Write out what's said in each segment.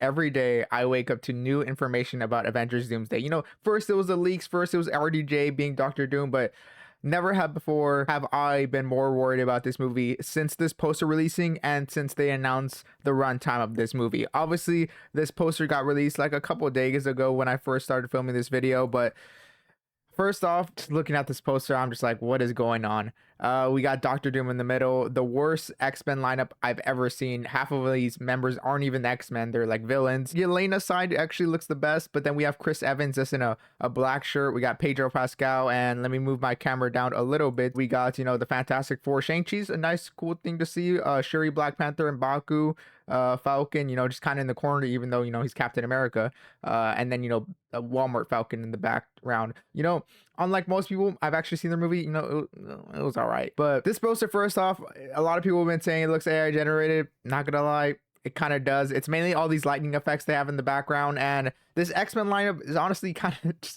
every day I wake up to new information about Avengers Doomsday. First it was the leaks, first it was RDJ being Doctor Doom, but never have before have I been more worried about this movie since this poster releasing and since they announced the runtime of this movie. Obviously, this poster got released like a couple of days ago when I first started filming this video, but first off, just looking at this poster, I'm just like, what is going on? We got Doctor Doom in the middle, the worst X-Men lineup I've ever seen. Half of these members aren't even X-Men, they're like villains. Yelena's side actually looks the best, but then we have Chris Evans just in a black shirt. We got Pedro Pascal, and let me move my camera down a little bit. We got, the Fantastic Four. Shang-Chi's a nice, cool thing to see. Shuri, Black Panther, and Baku. Falcon, just kind of in the corner, even though, he's Captain America. And then, a Walmart Falcon in the background. Unlike most people, I've actually seen the movie, it was all right. But this poster, first off, a lot of people have been saying it looks AI generated. Not gonna lie, it kind of does. It's mainly all these lightning effects they have in the background, and this X-Men lineup is honestly kind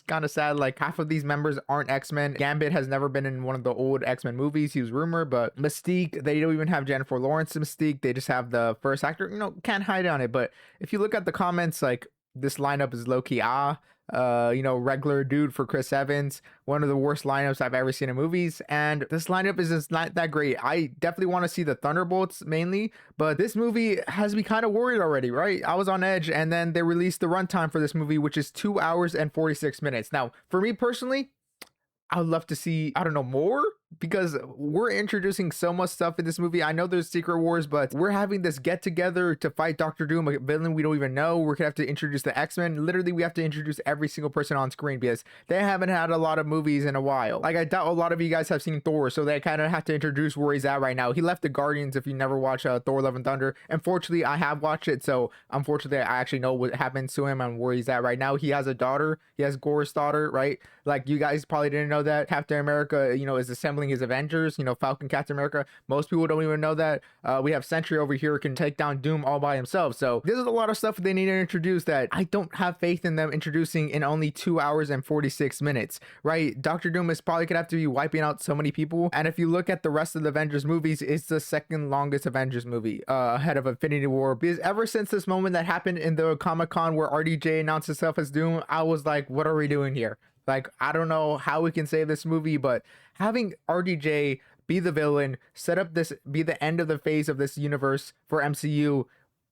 of sad. Like, half of these members aren't X-Men. Gambit has never been in one of the old X-Men movies. He was rumored, but Mystique, they don't even have Jennifer Lawrence Mystique. They just have the first actor. Can't hide on it. But if you look at the comments, like, this lineup is low-key regular dude for Chris Evans, one of the worst lineups I've ever seen in movies, and this lineup is just not that great. I definitely want to see the Thunderbolts mainly, but this movie has me kind of worried already, right? I was on edge, and then they released the runtime for this movie, which is 2 hours and 46 minutes. Now, for me personally, I would love to see, I don't know, more, because we're introducing so much stuff in this movie. I know there's Secret Wars, but we're having this get together to fight Doctor Doom, a villain we don't even know. We're gonna have to introduce the X-Men. Literally, we have to introduce every single person on screen because they haven't had a lot of movies in a while. Like, I doubt a lot of you guys have seen Thor, so they kind of have to introduce where he's at right now. He left the Guardians. If you never watched Thor Love and Thunder, unfortunately I have watched it, so unfortunately I actually know what happens to him and where he's at right now. He has a daughter. He has Gore's daughter, right? Like, you guys probably didn't know that Captain America, is assembling his Avengers, Falcon, Captain America. Most people don't even know that. We have Sentry over here can take down Doom all by himself. So this is a lot of stuff they need to introduce that I don't have faith in them introducing in only 2 hours and 46 minutes, right? Doctor Doom is probably gonna have to be wiping out so many people. And if you look at the rest of the Avengers movies, it's the second longest Avengers movie, ahead of Infinity War. Because ever since this moment that happened in the Comic-Con where RDJ announced himself as Doom, I was like, what are we doing here? Like, I don't know how we can save this movie, but having RDJ be the villain, set up this, be the end of the phase of this universe for MCU,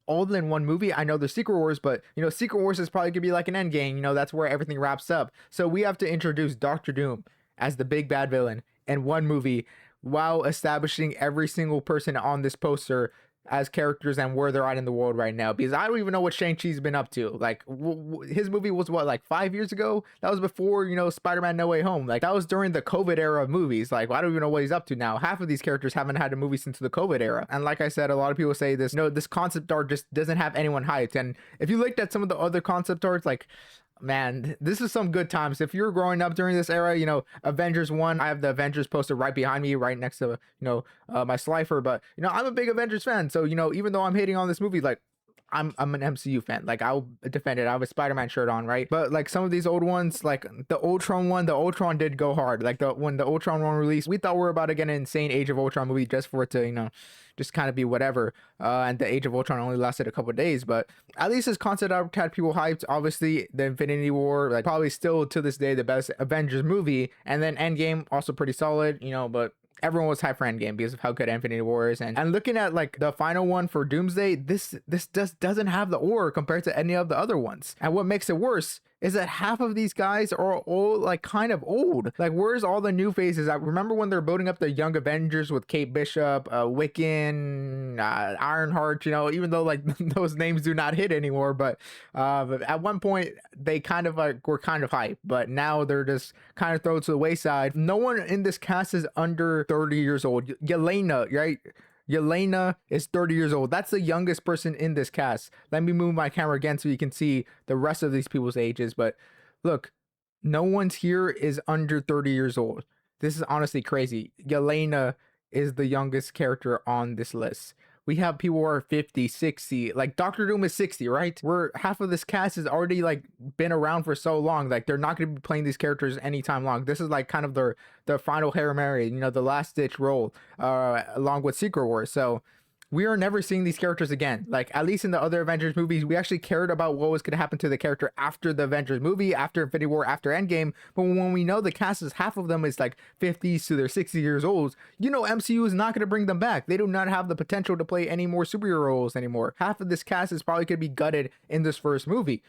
all in one movie. I know there's Secret Wars, but Secret Wars is probably gonna be like an end game. That's where everything wraps up. So we have to introduce Doctor Doom as the big bad villain in one movie while establishing every single person on this poster as characters and where they're at in the world right now, because I don't even know what Shang-Chi's been up to. Like, his movie was what, like 5 years ago? That was before Spider-Man No Way Home. Like, that was during the COVID era of movies. Like, I don't even know what he's up to now. Half of these characters haven't had a movie since the COVID era. And like I said, a lot of people say this, this concept art just doesn't have anyone hyped. And if you looked at some of the other concept arts, like, man, this is some good times. If you're growing up during this era, Avengers 1, I have the Avengers poster right behind me, right next to, my Slifer. But, I'm a big Avengers fan. So, even though I'm hating on this movie, like, I'm an MCU fan. Like, I'll defend it. I have a Spider-Man shirt on, right? But like some of these old ones, like the Ultron one, the Ultron did go hard. Like, when the Ultron one released, we thought we were about to get an insane Age of Ultron movie just for it to, just kind of be whatever. And the Age of Ultron only lasted a couple of days, but at least this concept art had people hyped. Obviously, the Infinity War, like, probably still to this day the best Avengers movie, and then Endgame also pretty solid, but everyone was hyped for Endgame because of how good Infinity War is. And looking at like the final one for Doomsday, this just doesn't have the aura compared to any of the other ones. And what makes it worse is that half of these guys are old, like kind of old. Like, where's all the new faces? I remember when they're building up the Young Avengers with Kate Bishop, Wiccan, Ironheart, even though like those names do not hit anymore. But at one point they kind of like were kind of hype, but now they're just kind of thrown to the wayside. No one in this cast is under 30 years old. Yelena, right? Yelena is 30 years old. That's the youngest person in this cast. Let me move my camera again so you can see the rest of these people's ages. But look, no one's here is under 30 years old. This is honestly crazy. Yelena is the youngest character on this list. We have people who are 50, 60, like Doctor Doom is 60, right? Where half of this cast has already like been around for so long. Like, they're not going to be playing these characters anytime long. This is like kind of their final Hail Mary, the last ditch role, along with Secret Wars. So we are never seeing these characters again. Like, at least in the other Avengers movies, we actually cared about what was going to happen to the character after the Avengers movie, after Infinity War, after Endgame. But when we know the cast is half of them is like 50s to their 60 years old, you know MCU is not going to bring them back. They do not have the potential to play any more superhero roles anymore. Half of this cast is probably going to be gutted in this first movie,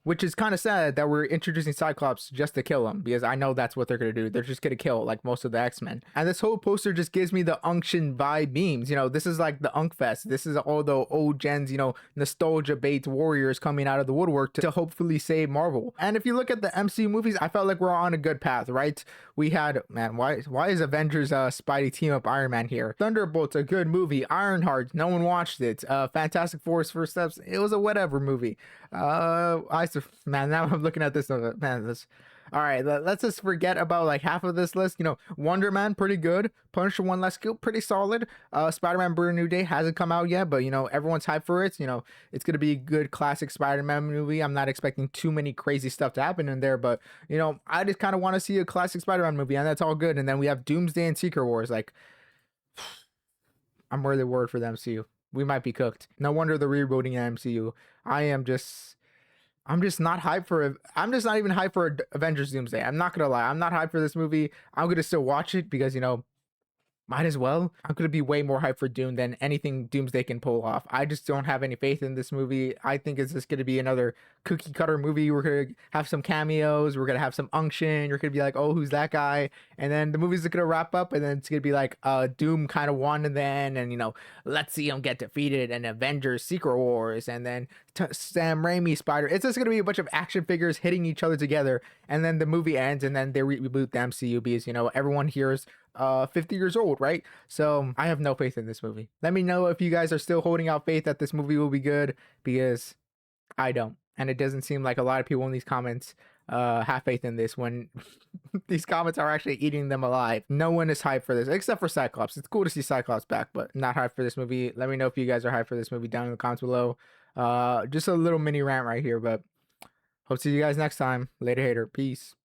which is kind of sad that we're introducing Cyclops just to kill him, because I know that's what they're going to do. They're just going to kill like most of the X-Men. And this whole poster just gives me the unction vibe memes. You know, this is like the Unk Fest. This is all the old gens, you know, nostalgia bait warriors coming out of the woodwork to hopefully save Marvel. And if you look at the MCU movies, I felt like we're on a good path, right? We had, man, why is Avengers Spidey team up Iron Man here? Thunderbolt's a good movie. Ironheart, no one watched it. Fantastic Four's First Steps, it was a whatever movie. Man, now I'm looking at this, man, this, all right, let's just forget about like half of this list. You know, Wonder Man, pretty good. Punisher One Less Kill, pretty solid. Spider-Man Brand New Day hasn't come out yet, but you know, everyone's hyped for it. You know, it's gonna be a good classic Spider-Man movie. I'm not expecting too many crazy stuff to happen in there, but you know, I just kind of want to see a classic Spider-Man movie, and that's all good. And then we have Doomsday and Secret Wars. Like, I'm really worried for the MCU. We might be cooked. No wonder the rebooting MCU. I'm just not hyped for. I'm just not even hyped for Avengers Doomsday. I'm not gonna lie. I'm not hyped for this movie. I'm gonna still watch it because, you know, might as well. I'm gonna be way more hyped for Doom than anything Doomsday can pull off. I just don't have any faith in this movie. I think it's just gonna be another cookie cutter movie. We're gonna have some cameos. We're gonna have some unction. You're gonna be like, oh, who's that guy? And then the movie's gonna wrap up, and then it's gonna be like, Doom kind of won, and then, and you know, let's see him get defeated, and Avengers Secret Wars, and then Sam Raimi Spider. It's just gonna be a bunch of action figures hitting each other together, and then the movie ends, and then they reboot the MCU because, you know, everyone here is 50 years old, right? So I have no faith in this movie. Let me know if you guys are still holding out faith that this movie will be good, because I don't. And it doesn't seem like a lot of people in these comments have faith in this, when these comments are actually eating them alive. No one is hyped for this except for Cyclops. It's cool to see Cyclops back, but not hyped for this movie. Let me know if you guys are hyped for this movie down in the comments below. Just a little mini rant right here, but hope to see you guys next time. Later, hater. Peace.